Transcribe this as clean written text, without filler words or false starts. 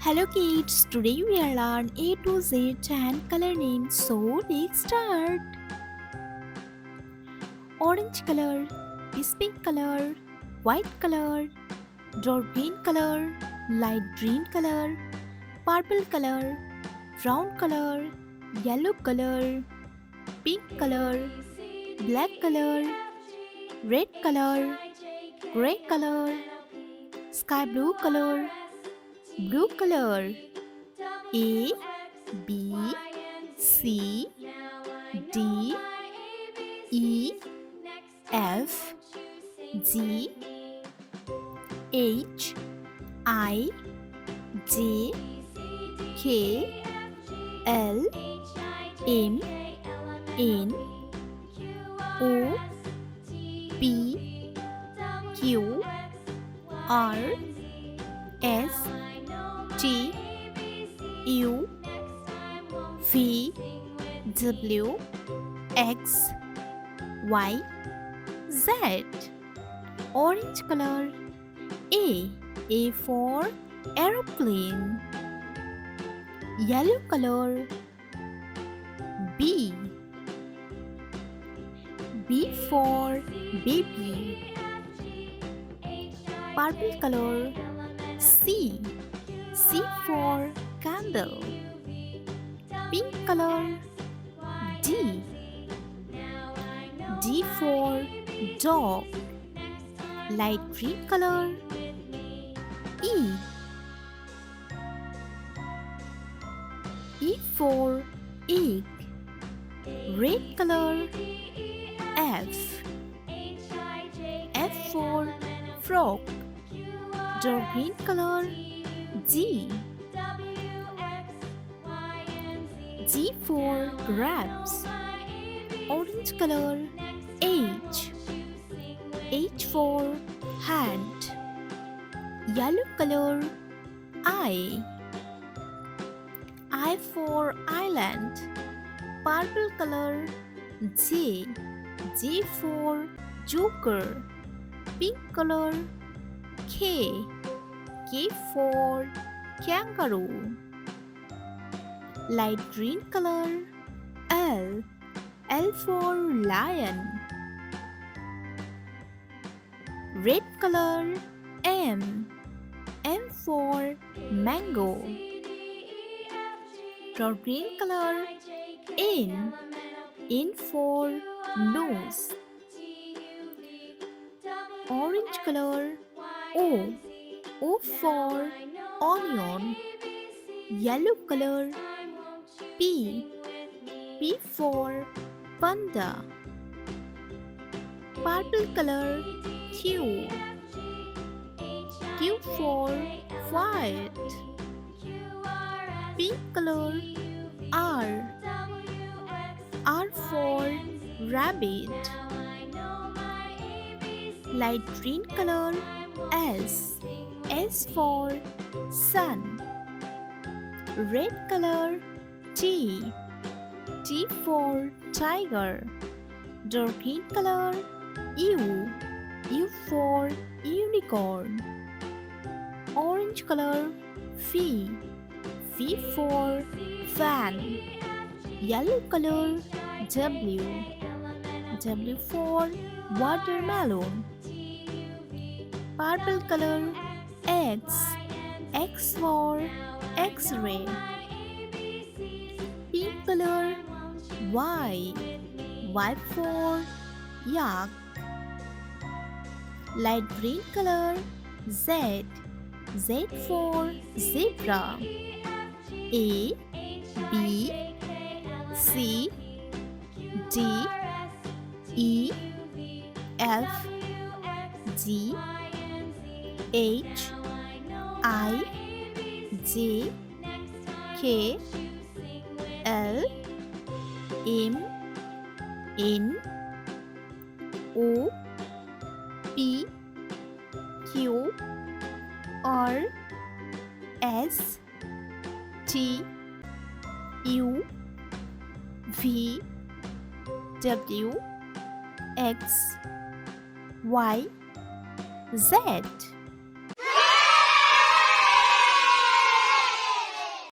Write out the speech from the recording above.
Hello kids, today we are learn A to Z and color names. So let's start. Orange color, pink color, white color, dark green color, light green color, purple color, brown color, yellow color, pink color, black color, red color, gray color, sky blue color, blue color. A, B, C, D, E, F, G, H, I, J, K, L, M, N, O, P, Q, R, S, T, U, V, W, X, Y, Z. Orange color. A for aeroplane. Yellow color. B for baby. Purple color. C for candle. Pink color. D for dog. Light green color. E for egg. Red color. F for frog. Dark green color. G for grapes. Orange color. H for hand. Yellow color. I for island. Purple color. J for joker. Pink color. K for kangaroo. Light green color. L for lion. Red color. M for mango. Dark green color. N for nose. Orange color. O for onion. Yellow color. P for panda. Purple color. Q for white. Pink color. R for rabbit. Light green color. S for sun. Red color. T for tiger. Dark green color. U for unicorn. Orange color. V for fan. Yellow color. W for watermelon. Purple color. X for X-ray. Pink color. Y for yak. Light green color. Z for zebra. A, B, C, D, E, F, G, H, I, J, K, L, M, N, O, P, Q, R, S, T, U, V, W, X, Y, Z.